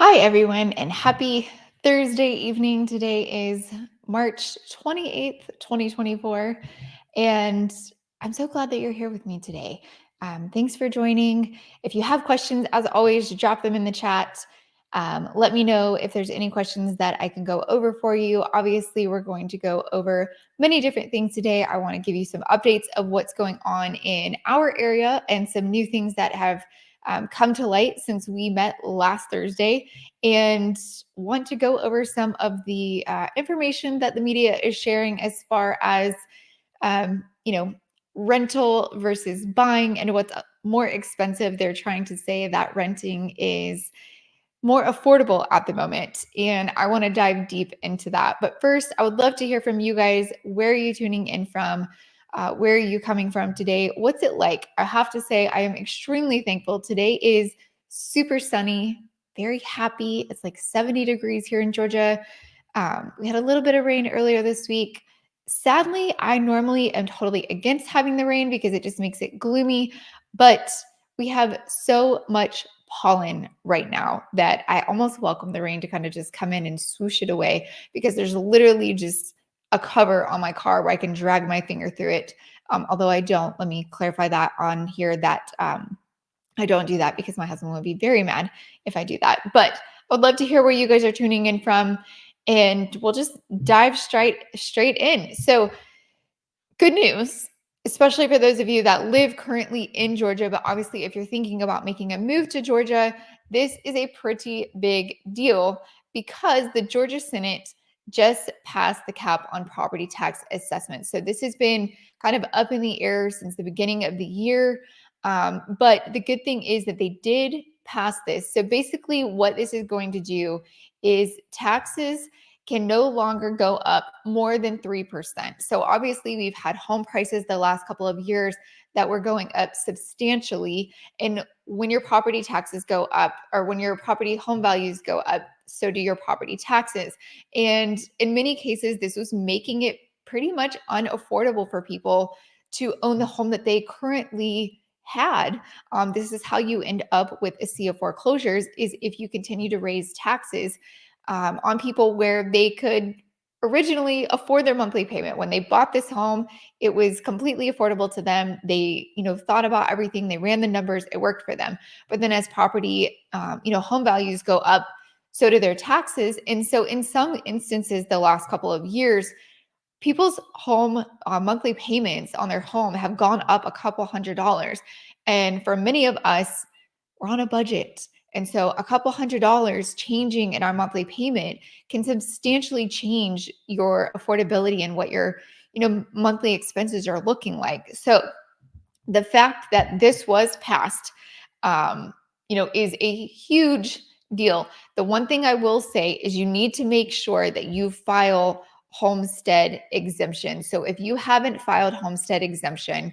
Hi, everyone, and happy Thursday evening. Today is March 28th, 2024. And I'm so glad that you're here with me today. Thanks for joining. If you have questions, as always, drop them in the chat. Let me know if there's any questions that I can go over for you. Obviously, we're going to go over many different things today. I want to give you some updates of what's going on in our area and some new things that have come to light since we met last Thursday, and want to go over some of the information that the media is sharing as far as um, you know rental versus buying and what's more expensive. They're trying to say that renting is more affordable at the moment, and I want to dive deep into that. But first, I would love to hear from you guys. Where are you tuning in from? Where are you coming from today? What's it like? I have to say, I am extremely thankful. Today is super sunny, very happy. It's like 70 degrees here in Georgia. We had a little bit of rain earlier this week. Sadly, I normally am totally against having the rain because it just makes it gloomy, but we have so much pollen right now that I almost welcome the rain to kind of just come in and swoosh it away, because there's literally just a cover on my car where I can drag my finger through it. Although I don't, let me clarify that on here that I don't do that because my husband would be very mad if I do that. But I would love to hear where you guys are tuning in from, and we'll just dive straight in. So, good news, especially for those of you that live currently in Georgia, but obviously if you're thinking about making a move to Georgia, this is a pretty big deal because the Georgia Senate just passed the cap on property tax assessments. So this has been kind of up in the air since the beginning of the year. But the good thing is that they did pass this. So basically, what this is going to do is taxes can no longer go up more than 3%. So obviously, we've had home prices the last couple of years that were going up substantially. And when your property taxes go up, or when your property home values go up, so do your property taxes. And in many cases, this was making it pretty much unaffordable for people to own the home that they currently had. This is how you end up with a sea of foreclosures, is if you continue to raise taxes on people where they could originally afford their monthly payment. When they bought this home, it was completely affordable to them. They, thought about everything. They ran the numbers. It worked for them. But then as property, home values go up, so do their taxes. And so in some instances, the last couple of years, people's home monthly payments on their home have gone up a couple $100s. And for many of us, we're on a budget. And so a couple $100s changing in our monthly payment can substantially change your affordability and what your, monthly expenses are looking like. So the fact that this was passed, is a huge deal. The one thing I will say is you need to make sure that you file homestead exemption. So if you haven't filed homestead exemption,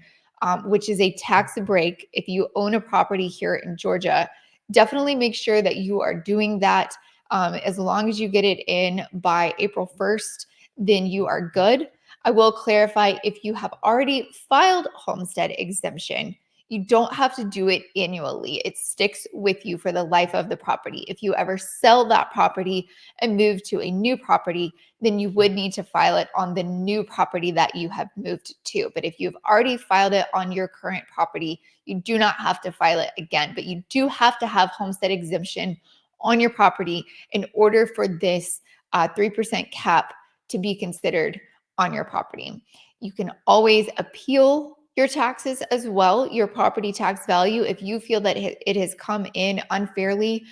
which is a tax break if you own a property here in Georgia, definitely make sure that you are doing that. As long as you get it in by April 1st, then you are good. I will clarify, if you have already filed homestead exemption, you don't have to do it annually. It sticks with you for the life of the property. If you ever sell that property and move to a new property, then you would need to file it on the new property that you have moved to. But if you've already filed it on your current property, you do not have to file it again. But you do have to have homestead exemption on your property in order for this 3% cap to be considered on your property. You can always appeal your taxes as well, your property tax value. If you feel that it has come in unfairly,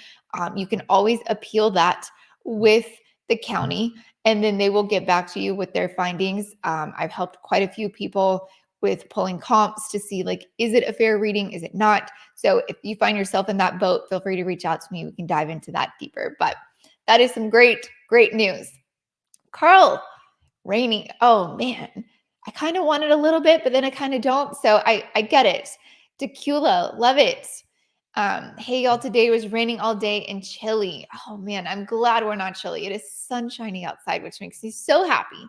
you can always appeal that with the county, and then they will get back to you with their findings. I've helped quite a few people with pulling comps to see, like, is it a fair reading? Is it not? So if you find yourself in that boat, feel free to reach out to me. We can dive into that deeper. But that is some great, great news. Carl, raining. Oh man, I kind of want it a little bit, but then I kind of don't. So I get it. Tequila, love it. Hey y'all, today was raining all day and chilly. Oh man, I'm glad we're not chilly. It is sunshiny outside, which makes me so happy.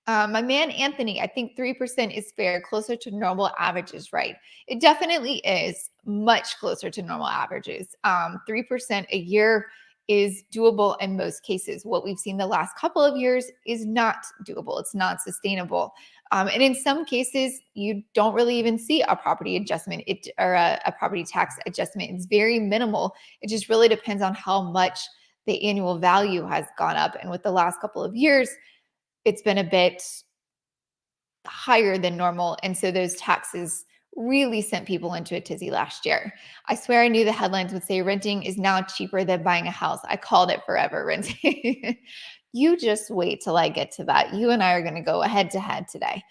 My man Anthony, I think 3% is fair, closer to normal averages, right? It definitely is much closer to normal averages. 3% a year is doable in most cases. What we've seen the last couple of years is not doable. It's not sustainable. And in some cases, you don't really even see a property adjustment or a property tax adjustment. It's very minimal. It just really depends on how much the annual value has gone up. And with the last couple of years, it's been a bit higher than normal. And so those taxes really sent people into a tizzy last year. I swear I knew the headlines would say renting is now cheaper than buying a house. I called it forever renting. You just wait till I get to that. You and I are going to go head to head today.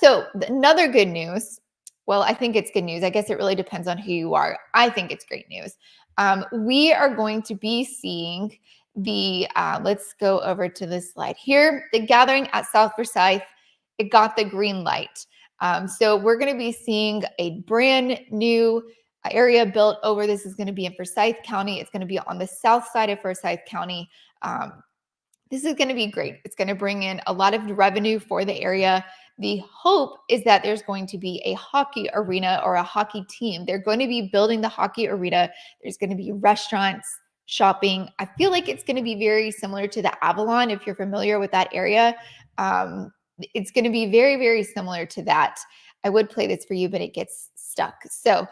So another good news. Well, I think it's good news. I guess it really depends on who you are. I think it's great news. We are going to be seeing let's go over to this slide here. The gathering at South Forsyth, it got the green light. So we're going to be seeing a brand new area built over. This is going to be in Forsyth County. It's going to be on the south side of Forsyth County. This is going to be great. It's going to bring in a lot of revenue for the area. The hope is that there's going to be a hockey arena or a hockey team. They're going to be building the hockey arena. There's going to be restaurants, shopping. I feel like it's going to be very similar to the Avalon if you're familiar with that area. It's going to be very, very similar to that. I would play this for you, but it gets stuck. So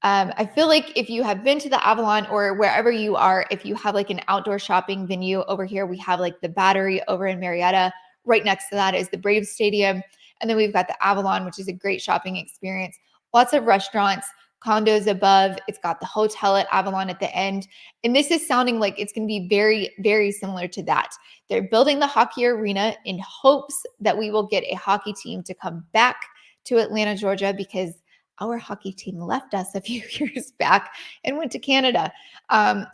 I feel like if you have been to the Avalon or wherever you are, if you have like an outdoor shopping venue over here, we have like the Battery over in Marietta. Right next to that is the Braves Stadium. And then we've got the Avalon, which is a great shopping experience. Lots of restaurants, condos above. It's got the hotel at Avalon at the end. And this is sounding like it's going to be very, very similar to that. They're building the hockey arena in hopes that we will get a hockey team to come back to Atlanta, Georgia, because our hockey team left us a few years back and went to Canada.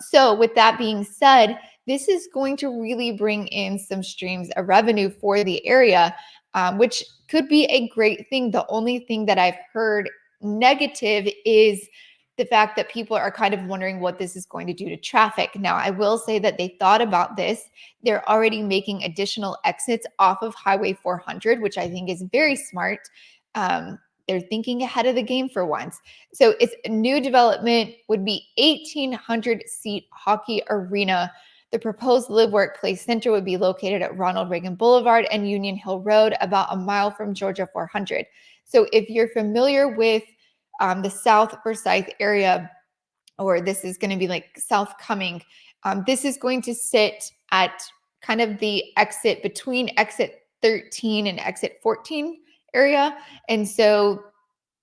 So with that being said, this is going to really bring in some streams of revenue for the area, which could be a great thing. The only thing that I've heard negative is the fact that people are kind of wondering what this is going to do to traffic. Now, I will say that they thought about this. They're already making additional exits off of Highway 400, which I think is very smart. They're thinking ahead of the game for once. So it's a new development, would be 1,800 seat hockey arena. The proposed live work play center would be located at Ronald Reagan Boulevard and Union Hill Road, about a mile from Georgia 400. So if you're familiar with the South Forsyth area, or this is going to be like South Cumming, this is going to sit at kind of the exit between exit 13 and exit 14 area. And so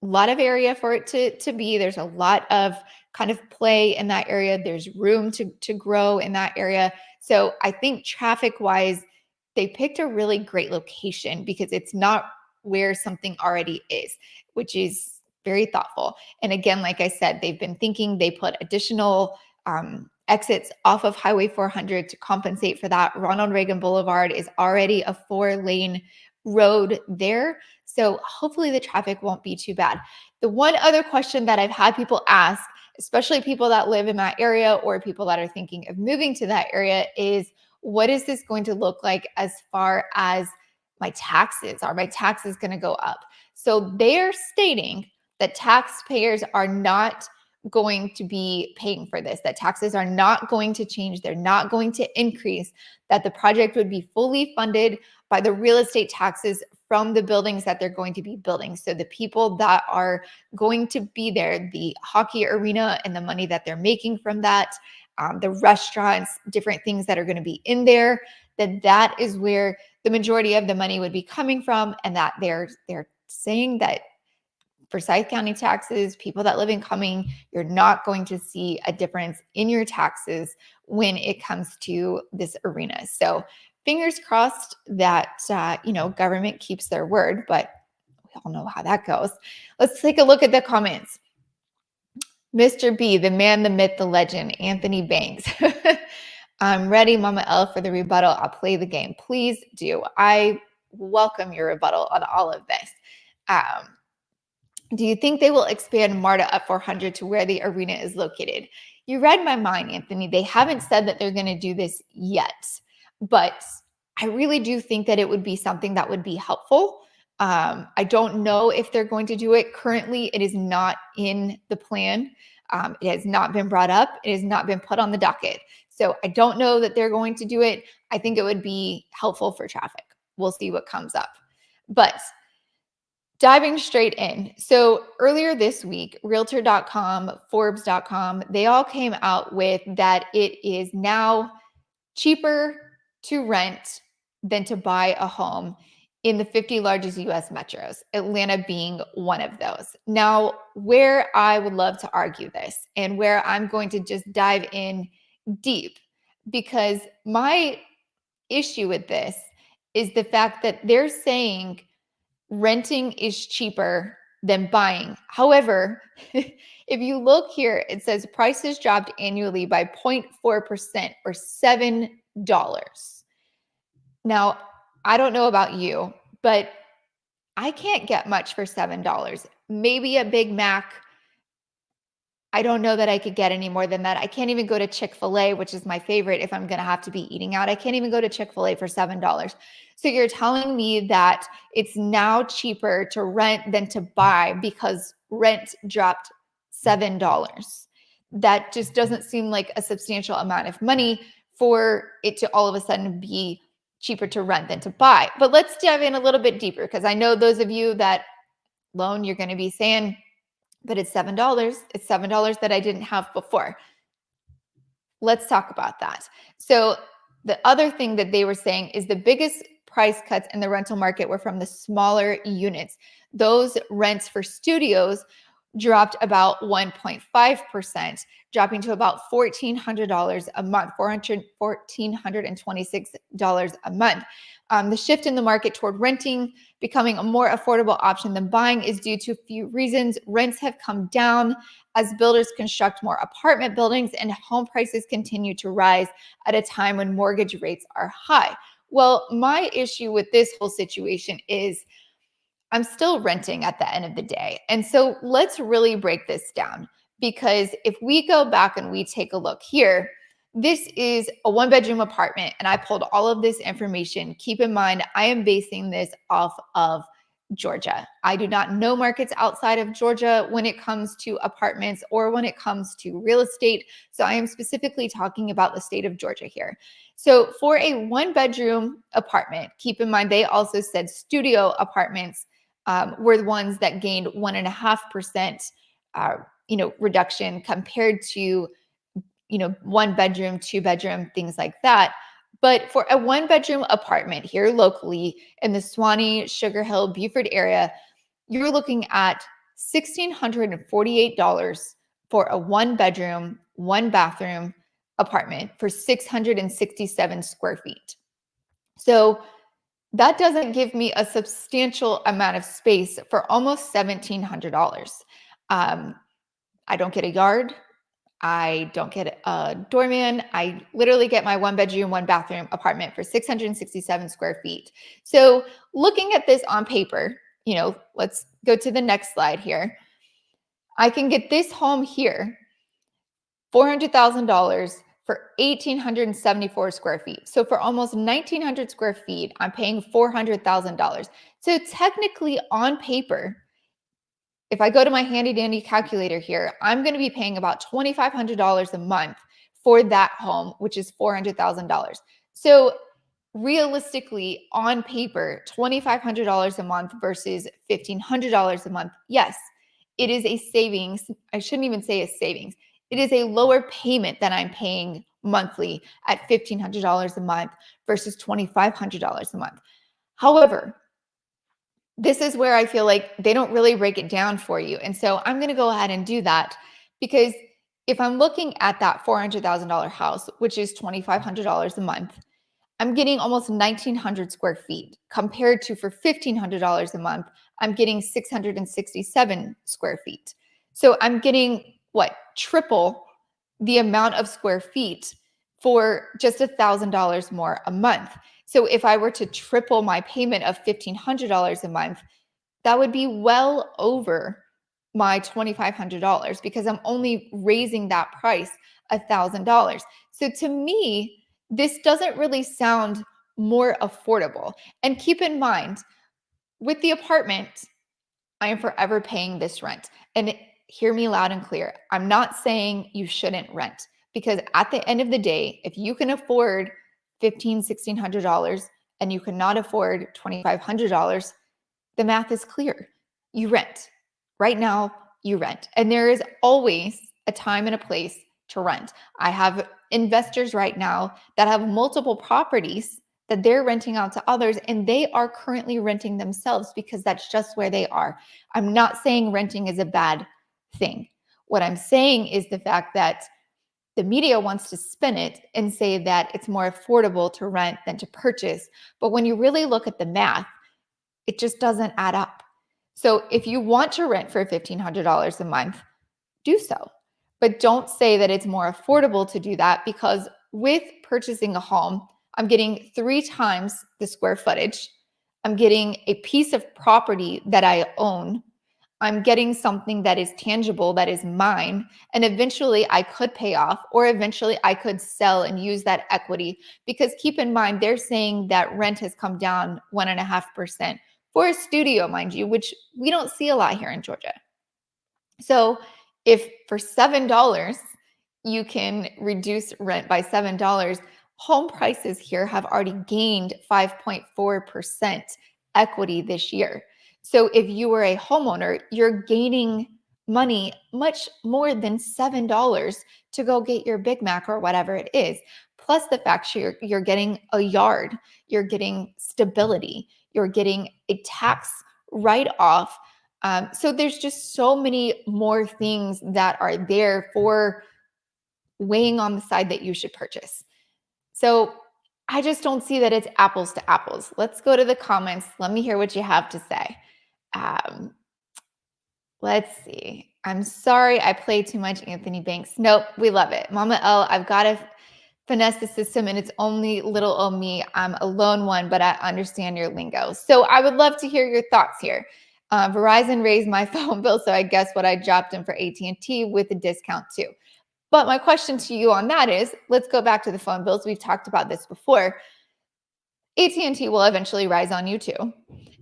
a lot of area for it to be. There's a lot of kind of play in that area. There's room to grow in that area. So I think traffic wise, they picked a really great location because it's not where something already is, which is very thoughtful. And again, like I said, they've been thinking. They put additional exits off of Highway 400 to compensate for that. Ronald Reagan Boulevard is already a 4-lane road there. So hopefully the traffic won't be too bad. The one other question that I've had people ask, especially people that live in that area or people that are thinking of moving to that area, is what is this going to look like as far as my taxes? Are my taxes going to go up? So they're stating that taxpayers are not going to be paying for this, that taxes are not going to change. They're not going to increase, that the project would be fully funded by the real estate taxes from the buildings that they're going to be building. So the people that are going to be there, the hockey arena and the money that they're making from that, the restaurants, different things that are going to be in there, that is where the majority of the money would be coming from. And that they're saying that Forsyth County taxes, people that live in Cumming, you're not going to see a difference in your taxes when it comes to this arena. So fingers crossed that, government keeps their word, but we all know how that goes. Let's take a look at the comments. Mr. B, the man, the myth, the legend, Anthony Banks. I'm ready, Mama L, for the rebuttal. I'll play the game. Please do. I welcome your rebuttal on all of this. Do you think they will expand MARTA up 400 to where the arena is located? You read my mind, Anthony. They haven't said that they're going to do this yet, but I really do think that it would be something that would be helpful. I don't know if they're going to do it. Currently, it is not in the plan. It has not been brought up. It has not been put on the docket. So I don't know that they're going to do it. I think it would be helpful for traffic. We'll see what comes up. But diving straight in. So earlier this week, Realtor.com, Forbes.com, they all came out with that it is now cheaper to rent than to buy a home in the 50 largest US metros, Atlanta being one of those. Now, where I would love to argue this and where I'm going to just dive in deep, because my issue with this is the fact that they're saying renting is cheaper than buying. However, if you look here, it says prices dropped annually by 0.4% or $7. Now, I don't know about you, but I can't get much for $7. Maybe a Big Mac. I don't know that I could get any more than that. I can't even go to Chick-fil-A, which is my favorite if I'm going to have to be eating out. I can't even go to Chick-fil-A for $7. So you're telling me that it's now cheaper to rent than to buy because rent dropped $7. That just doesn't seem like a substantial amount of money for it to all of a sudden be cheaper to rent than to buy. But let's dive in a little bit deeper, because I know those of you that loan, you're going to be saying, but it's $7. It's $7 that I didn't have before. Let's talk about that. So the other thing that they were saying is the biggest price cuts in the rental market were from the smaller units. Those rents for studios dropped about 1.5%, dropping to about $1,400 a month, $1,426 a month. The shift in the market toward renting becoming a more affordable option than buying is due to a few reasons. Rents have come down as builders construct more apartment buildings, and home prices continue to rise at a time when mortgage rates are high. Well, my issue with this whole situation is I'm still renting at the end of the day. And so let's really break this down, because if we go back and we take a look here, this is a one-bedroom apartment, and I pulled all of this information. Keep in mind, I am basing this off of Georgia. I do not know markets outside of Georgia when it comes to apartments or when it comes to real estate. So I am specifically talking about the state of Georgia here. So for a one-bedroom apartment, keep in mind, they also said studio apartments were the ones that gained 1.5%, reduction compared to, one bedroom, two bedroom, things like that. But for a one bedroom apartment here locally in the Suwannee, Sugar Hill, Beaufort area, you're looking at $1,648 for a one bedroom, one bathroom apartment for 667 square feet. So that doesn't give me a substantial amount of space for almost $1,700. I don't get a yard. I don't get a doorman. I literally get my one bedroom, one bathroom apartment for 667 square feet. So looking at this on paper, let's go to the next slide here. I can get this home here, $400,000 for 1,874 square feet. So for almost 1,900 square feet, I'm paying $400,000. So technically on paper, if I go to my handy dandy calculator here, I'm going to be paying about $2,500 a month for that home, which is $400,000. So realistically, on paper, $2,500 a month versus $1,500 a month. Yes, it is a savings. I shouldn't even say a savings. It is a lower payment than I'm paying monthly at $1,500 a month versus $2,500 a month. However, this is where I feel like they don't really break it down for you. And so I'm going to go ahead and do that, because if I'm looking at that $400,000 house, which is $2,500 a month, I'm getting almost 1,900 square feet compared to, for $1,500 a month, I'm getting 667 square feet. So I'm getting triple the amount of square feet for just $1,000 more a month. So if I were to triple my payment of $1,500 a month, that would be well over my $2,500, because I'm only raising that price $1,000. So to me, this doesn't really sound more affordable. And keep in mind, with the apartment, I am forever paying this rent. And hear me loud and clear. I'm not saying you shouldn't rent, because at the end of the day, if you can afford $1,500, $1,600 and you cannot afford $2,500, the math is clear. You rent. Right now, you rent. And there is always a time and a place to rent. I have investors right now that have multiple properties that they're renting out to others, and they are currently renting themselves because that's just where they are. I'm not saying renting is a bad thing. What I'm saying is the fact that the media wants to spin it and say that it's more affordable to rent than to purchase. But when you really look at the math, it just doesn't add up. So if you want to rent for $1,500 a month, do so. But don't say that it's more affordable to do that, because with purchasing a home, I'm getting 3 times the square footage. I'm getting a piece of property that I own. I'm getting something that is tangible, that is mine. And eventually I could pay off, or eventually I could sell and use that equity. Because keep in mind, they're saying that rent has come down 1.5% for a studio, mind you, which we don't see a lot here in Georgia. So if for $7, you can reduce rent by $7, home prices here have already gained 5.4% equity this year. So if you were a homeowner, you're gaining money much more than $7 to go get your Big Mac or whatever it is. Plus the fact you're getting a yard, you're getting stability, you're getting a tax write-off. So there's just so many more things that are there for weighing on the side that you should purchase. So I just don't see that it's apples to apples. Let's go to the comments. Let me hear what you have to say. Um, let's see. I'm sorry I play too much Anthony Banks. Nope, we love it. Mama L, I've got to finesse the system, and it's only little old me. I'm a lone one, but I understand your lingo. So I would love to hear your thoughts here. Verizon raised my phone bill, so I guess what I dropped in for AT&T with a discount too. But my question to you on that is, let's go back to the phone bills. We've talked about this before. AT&T will eventually rise on you too.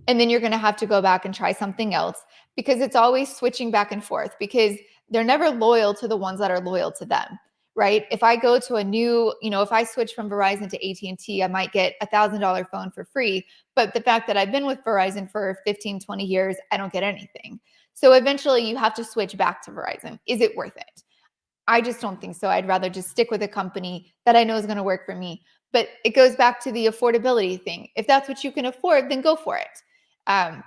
And then you're going to have to go back and try something else, because it's always switching back and forth, because they're never loyal to the ones that are loyal to them, right? If I go to a new, if I switch from Verizon to AT&T, I might get $1,000 phone for free. But the fact that I've been with Verizon for 15, 20 years, I don't get anything. So eventually you have to switch back to Verizon. Is it worth it? I just don't think so. I'd rather just stick with a company that I know is going to work for me. But it goes back to the affordability thing. If that's what you can afford, then go for it.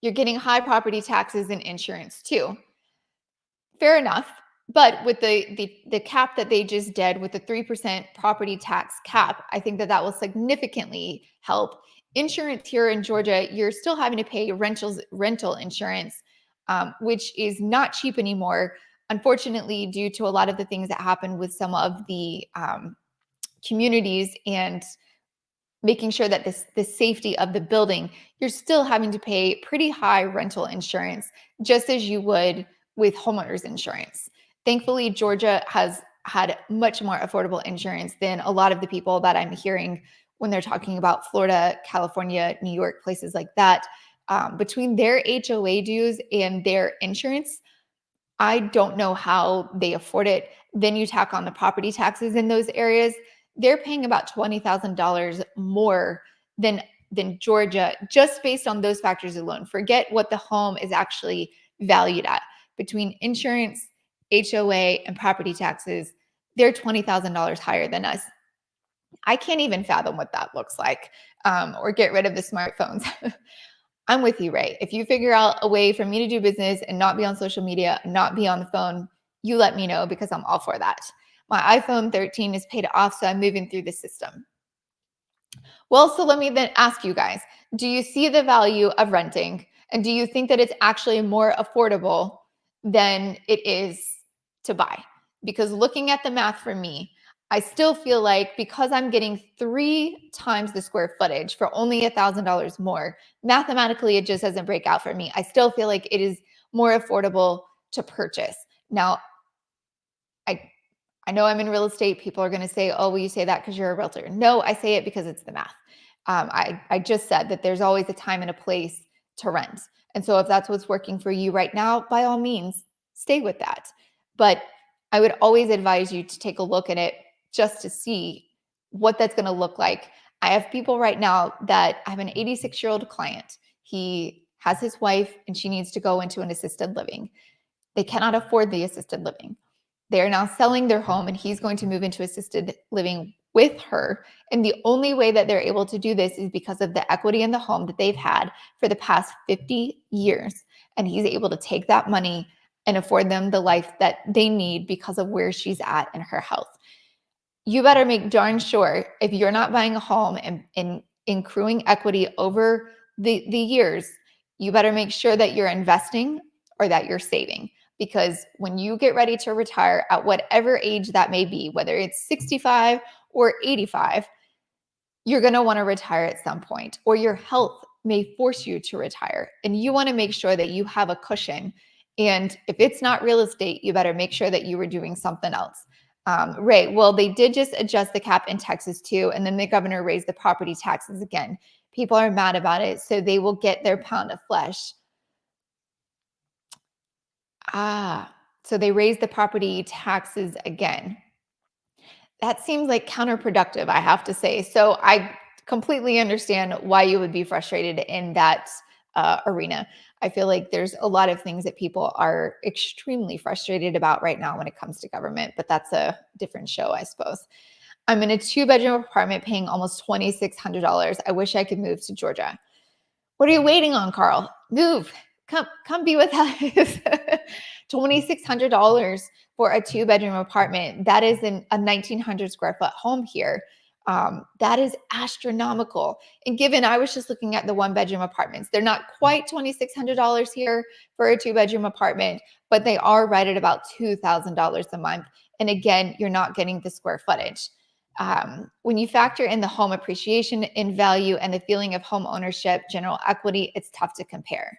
You're getting high property taxes and insurance too. Fair enough. But with the cap that they just did with the 3% property tax cap, I think that will significantly help. Insurance here in Georgia, you're still having to pay rental insurance, which is not cheap anymore. Unfortunately, due to a lot of the things that happen with some of the communities and making sure that the safety of the building, you're still having to pay pretty high rental insurance, just as you would with homeowners insurance. Thankfully, Georgia has had much more affordable insurance than a lot of the people that I'm hearing when they're talking about Florida, California, New York, places like that. Between their HOA dues and their insurance, I don't know how they afford it. Then you tack on the property taxes in those areas, they're paying about $20,000 more than Georgia, just based on those factors alone. Forget what the home is actually valued at. Between insurance, HOA, and property taxes, they're $20,000 higher than us. I can't even fathom what that looks like, or get rid of the smartphones. I'm with you, Ray. If you figure out a way for me to do business and not be on social media, not be on the phone, you let me know, because I'm all for that. My iPhone 13 is paid off, so I'm moving through the system. Well, so let me then ask you guys, do you see the value of renting? And do you think that it's actually more affordable than it is to buy? Because looking at the math for me, I still feel like, because I'm getting 3 times the square footage for only $1,000 more, mathematically, it just doesn't break out for me. I still feel like it is more affordable to purchase. Now, I know I'm in real estate. People are going to say, oh, well, you say that because you're a realtor. No, I say it because it's the math. I just said that there's always a time and a place to rent. And so if that's what's working for you right now, by all means, stay with that. But I would always advise you to take a look at it just to see what that's going to look like. I have people right now that I have an 86-year-old client. He has his wife and she needs to go into an assisted living. They cannot afford the assisted living. They are now selling their home and he's going to move into assisted living with her. And the only way that they're able to do this is because of the equity in the home that they've had for the past 50 years. And he's able to take that money and afford them the life that they need because of where she's at in her health. You better make darn sure if you're not buying a home and accruing equity over the years, you better make sure that you're investing or that you're saving. Because when you get ready to retire at whatever age that may be, whether it's 65 or 85, you're going to want to retire at some point, or your health may force you to retire. And you want to make sure that you have a cushion. And if it's not real estate, you better make sure that you were doing something else. Ray, well, they did just adjust the cap in Texas too. And then the governor raised the property taxes again. People are mad about it, so they will get their pound of flesh. So they raised the property taxes again. That seems like counterproductive, I have to say. So I completely understand why you would be frustrated in that arena. I feel like there's a lot of things that people are extremely frustrated about right now when it comes to government, but that's a different show, I suppose. I'm in a 2-bedroom apartment paying almost $2,600. I wish I could move to Georgia. What are you waiting on, Carl? Move. Come be with us. $2,600 for a 2-bedroom apartment. That is a 1,900 square foot home here. That is astronomical. And given I was just looking at the 1-bedroom apartments, they're not quite $2,600 here for a 2-bedroom apartment, but they are right at about $2,000 a month. And again, you're not getting the square footage. When you factor in the home appreciation in value and the feeling of home ownership, general equity, it's tough to compare.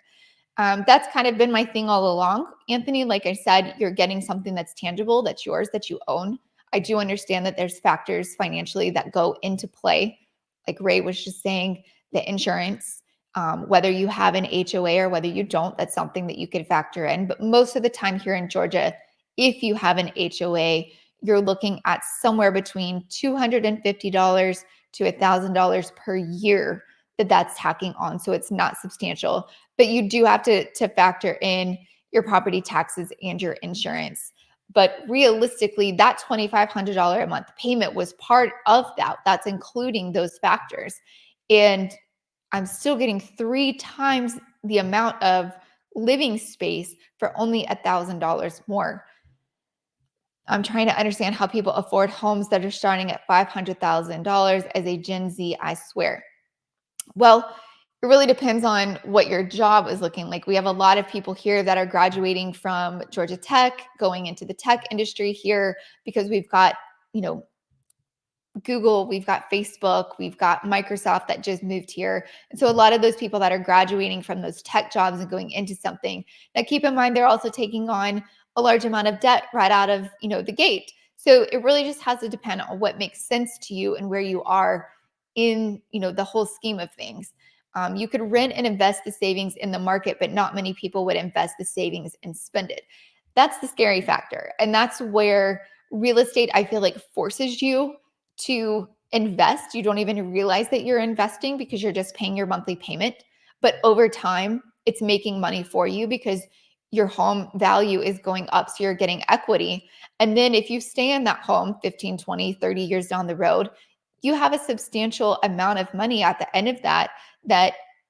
That's kind of been my thing all along. Anthony, like I said, you're getting something that's tangible, that's yours, that you own. I do understand that there's factors financially that go into play. Like Ray was just saying, the insurance, whether you have an HOA or whether you don't, that's something that you could factor in. But most of the time here in Georgia, if you have an HOA, you're looking at somewhere between $250 to $1,000 per year that's tacking on. So it's not substantial, but you do have to factor in your property taxes and your insurance. But realistically, that $2,500 a month payment was part of that. That's including those factors. And I'm still getting 3 times the amount of living space for only $1,000 more. I'm trying to understand how people afford homes that are starting at $500,000 as a Gen Z, I swear. Well, it really depends on what your job is looking like. We have a lot of people here that are graduating from Georgia Tech, going into the tech industry here because we've got, Google, we've got Facebook, we've got Microsoft that just moved here. And so a lot of those people that are graduating from those tech jobs and going into something, now keep in mind, they're also taking on a large amount of debt right out of, the gate. So it really just has to depend on what makes sense to you and where you are in, the whole scheme of things. You could rent and invest the savings in the market, but not many people would invest the savings and spend it. That's the scary factor. And that's where real estate, I feel like, forces you to invest. You don't even realize that you're investing because you're just paying your monthly payment. But over time, it's making money for you because your home value is going up. So you're getting equity. And then if you stay in that home 15, 20, 30 years down the road, you have a substantial amount of money at the end of that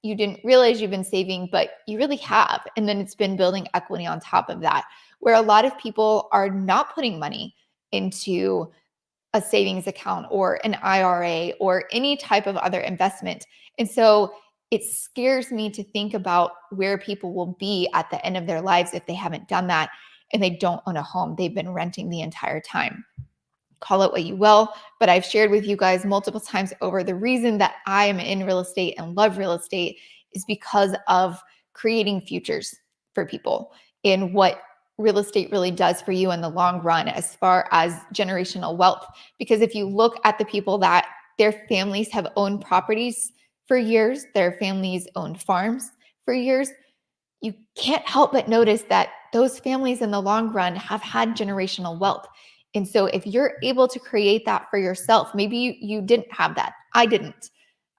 you didn't realize you've been saving, but you really have. And then it's been building equity on top of that, where a lot of people are not putting money into a savings account or an IRA or any type of other investment. And so it scares me to think about where people will be at the end of their lives if they haven't done that and they don't own a home. They've been renting the entire time. Call it what you will, but I've shared with you guys multiple times over the reason that I am in real estate and love real estate is because of creating futures for people in what real estate really does for you in the long run as far as generational wealth. Because if you look at the people that their families have owned properties for years, their families owned farms for years, you can't help but notice that those families in the long run have had generational wealth. And so if you're able to create that for yourself, maybe you didn't have that. I didn't.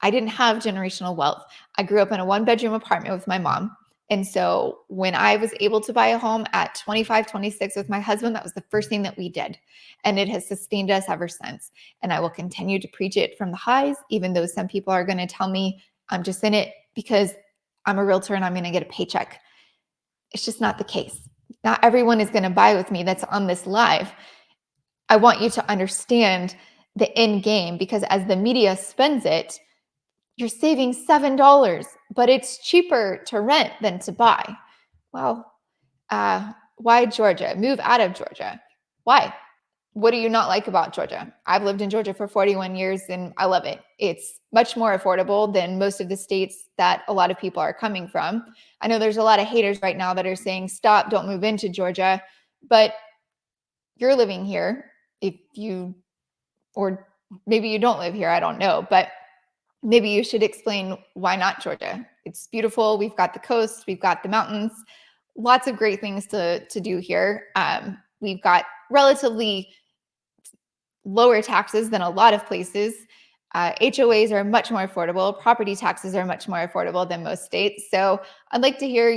I didn't have generational wealth. I grew up in a one-bedroom apartment with my mom. And so when I was able to buy a home at 25, 26 with my husband, that was the first thing that we did. And it has sustained us ever since. And I will continue to preach it from the highs, even though some people are going to tell me I'm just in it because I'm a realtor and I'm going to get a paycheck. It's just not the case. Not everyone is going to buy with me that's on this live. I want you to understand the end game, because as the media spends it, you're saving $7, but it's cheaper to rent than to buy. Well, why Georgia? Move out of Georgia. Why? What do you not like about Georgia? I've lived in Georgia for 41 years and I love it. It's much more affordable than most of the states that a lot of people are coming from. I know there's a lot of haters right now that are saying, stop, don't move into Georgia. But you're living here. If you, or maybe you don't live here, I don't know. But maybe you should explain why not Georgia. It's beautiful. We've got the coast, we've got the mountains, lots of great things to do here. We've got relatively lower taxes than a lot of places. HOAs are much more affordable. Property taxes are much more affordable than most states. So I'd like to hear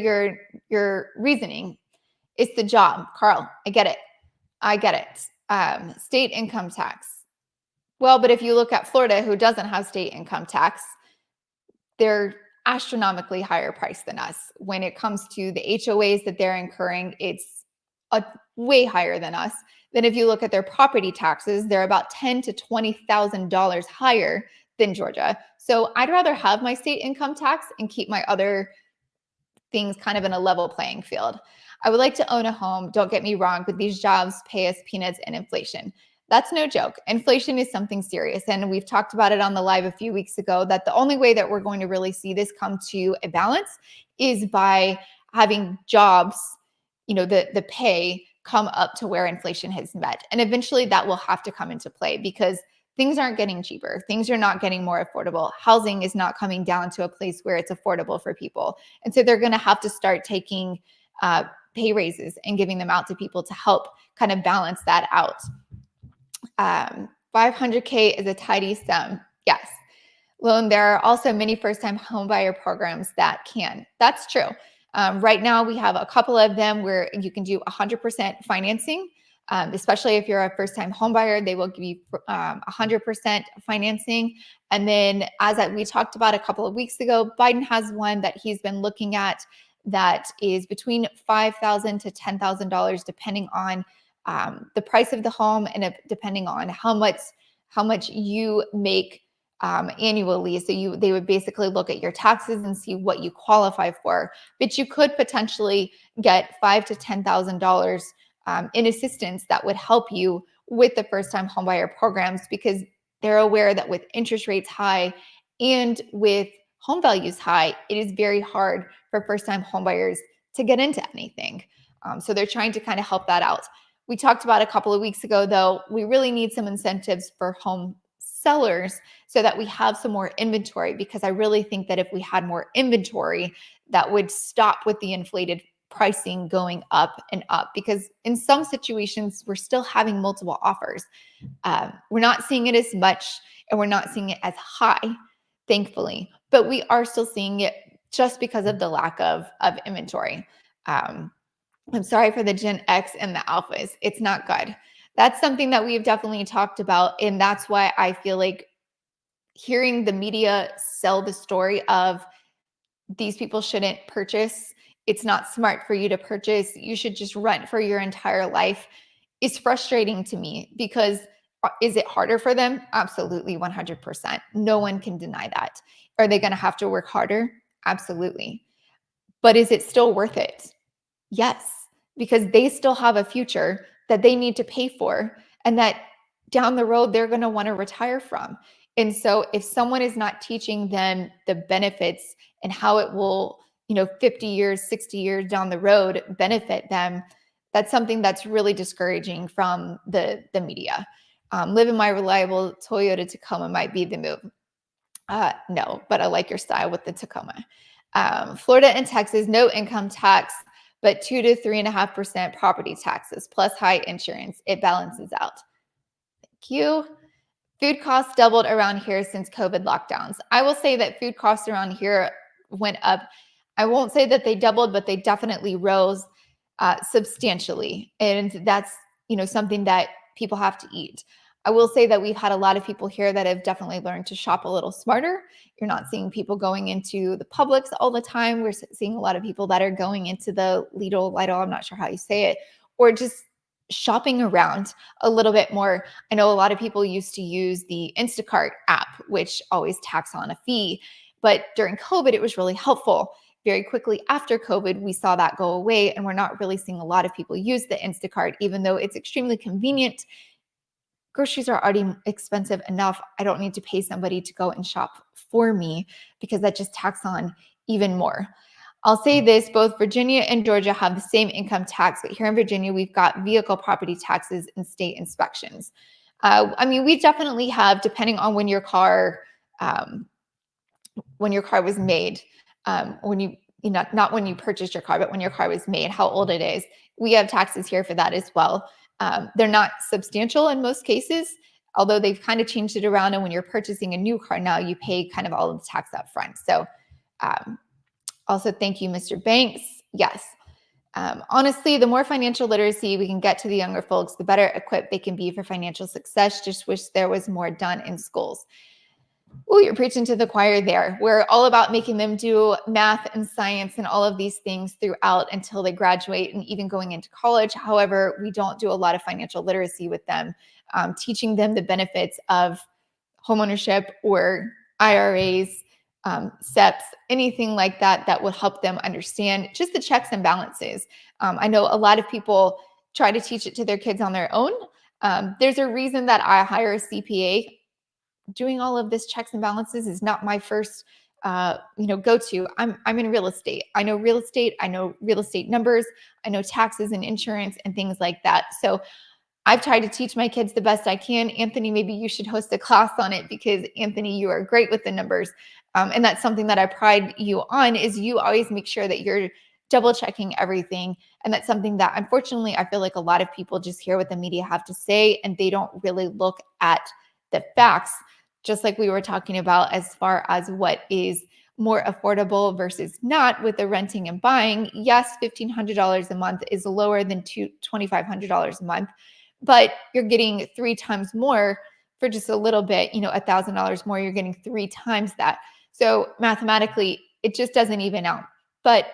your reasoning. It's the job, Carl. I get it. I get it. State income tax. Well, but if you look at Florida, who doesn't have state income tax, they're astronomically higher priced than us. When it comes to the HOAs that they're incurring, it's way higher than us. Then if you look at their property taxes, they're about $10,000 to $20,000 higher than Georgia. So I'd rather have my state income tax and keep my other things kind of in a level playing field. I would like to own a home. Don't get me wrong, but these jobs pay us peanuts and inflation. That's no joke. Inflation is something serious. And we've talked about it on the live a few weeks ago, that the only way that we're going to really see this come to a balance is by having jobs, the pay come up to where inflation has met. And eventually that will have to come into play, because things aren't getting cheaper. Things are not getting more affordable. Housing is not coming down to a place where it's affordable for people. And so they're going to have to start taking pay raises and giving them out to people to help kind of balance that out. 500K is a tidy sum. Yes. Loan, there are also many first-time homebuyer programs that can. That's true. Right now, we have a couple of them where you can do 100% financing, especially if you're a first-time homebuyer. They will give you 100% financing. And then, as we talked about a couple of weeks ago, Biden has one that he's been looking at that is between $5,000 to $10,000, depending on the price of the home and depending on how much you make annually. So they would basically look at your taxes and see what you qualify for. But you could potentially get $5,000 to $10,000 in assistance that would help you with the first-time homebuyer programs, because they're aware that with interest rates high and with home values high, it is very hard for first-time homebuyers to get into anything. So they're trying to kind of help that out. We talked about a couple of weeks ago, though, we really need some incentives for home sellers so that we have some more inventory, because I really think that if we had more inventory, that would stop with the inflated pricing going up and up, because in some situations, we're still having multiple offers. We're not seeing it as much and we're not seeing it as high, thankfully, but we are still seeing it just because of the lack of inventory. I'm sorry for the Gen X and the alphas. It's not good. That's something that we've definitely talked about. And that's why I feel like hearing the media sell the story of these people shouldn't purchase, it's not smart for you to purchase, you should just rent for your entire life, is frustrating to me, because is it harder for them? Absolutely, 100%. No one can deny that. Are they going to have to work harder? Absolutely. But is it still worth it? Yes, because they still have a future that they need to pay for, and that down the road they're going to want to retire from. And so if someone is not teaching them the benefits and how it will, 50 years, 60 years down the road benefit them, that's something that's really discouraging from the media. Live in my reliable Toyota Tacoma might be the move. No, but I like your style with the Tacoma. Florida and Texas, no income tax, but 2 to 3.5% property taxes plus high insurance. It balances out. Thank you. Food costs doubled around here since COVID lockdowns. I will say that food costs around here went up. I won't say that they doubled, but they definitely rose substantially. And that's, something that people have to eat. I will say that we've had a lot of people here that have definitely learned to shop a little smarter. You're not seeing people going into the Publix all the time. We're seeing a lot of people that are going into the Lidl, I'm not sure how you say it, or just shopping around a little bit more. I know a lot of people used to use the Instacart app, which always tacks on a fee. But during COVID, it was really helpful. Very quickly after COVID, we saw that go away, and we're not really seeing a lot of people use the Instacart, even though it's extremely convenient. Groceries are already expensive enough. I don't need to pay somebody to go and shop for me because that just tacks on even more. I'll say this, both Virginia and Georgia have the same income tax, but here in Virginia, we've got vehicle property taxes and state inspections. We definitely have, depending on when your car was made, not when you purchased your car, but when your car was made, how old it is. We have taxes here for that as well. They're not substantial in most cases, although they've kind of changed it around. And when you're purchasing a new car now, you pay kind of all of the tax up front. So also, thank you, Mr. Banks. Yes. Honestly, the more financial literacy we can get to the younger folks, the better equipped they can be for financial success. Just wish there was more done in schools. Oh, you're preaching to the choir there. We're all about making them do math and science and all of these things throughout until they graduate and even going into college. However, we don't do a lot of financial literacy with them, teaching them the benefits of homeownership or IRAs, SEPs, anything like that that will help them understand just the checks and balances. I know a lot of people try to teach it to their kids on their own. There's a reason that I hire a CPA. Doing all of this checks and balances is not my first go-to. I'm in real estate. I know real estate. I know real estate numbers. I know taxes and insurance and things like that. So I've tried to teach my kids the best I can. Anthony, maybe you should host a class on it because Anthony, you are great with the numbers. And that's something that I pride you on is you always make sure that you're double checking everything. And that's something that unfortunately, I feel like a lot of people just hear what the media have to say and they don't really look at the facts, just like we were talking about as far as what is more affordable versus not with the renting and buying. Yes, $1,500 a month is lower than $2,500 a month, but you're getting 3 times more for just a little bit, $1,000 more, you're getting 3 times that. So mathematically, it just doesn't even out. But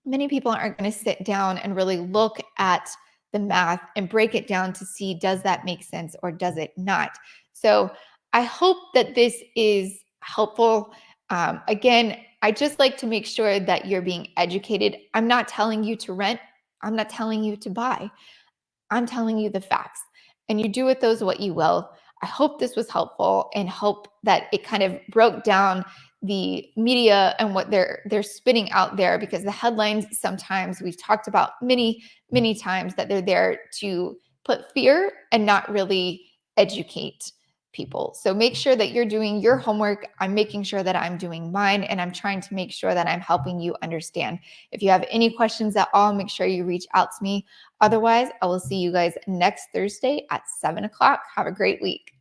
many people aren't going to sit down and really look at the math and break it down to see, does that make sense or does it not? So I hope that this is helpful. Again, I just like to make sure that you're being educated. I'm not telling you to rent. I'm not telling you to buy. I'm telling you the facts, and you do with those what you will. I hope this was helpful and hope that it kind of broke down the media and what they're spitting out there, because the headlines sometimes, we've talked about many times, that they're there to put fear and not really educate people. So make sure that you're doing your homework. I'm making sure that I'm doing mine, and I'm trying to make sure that I'm helping you understand. If you have any questions at all, make sure you reach out to me. Otherwise, I will see you guys next Thursday at 7 o'clock. Have a great week.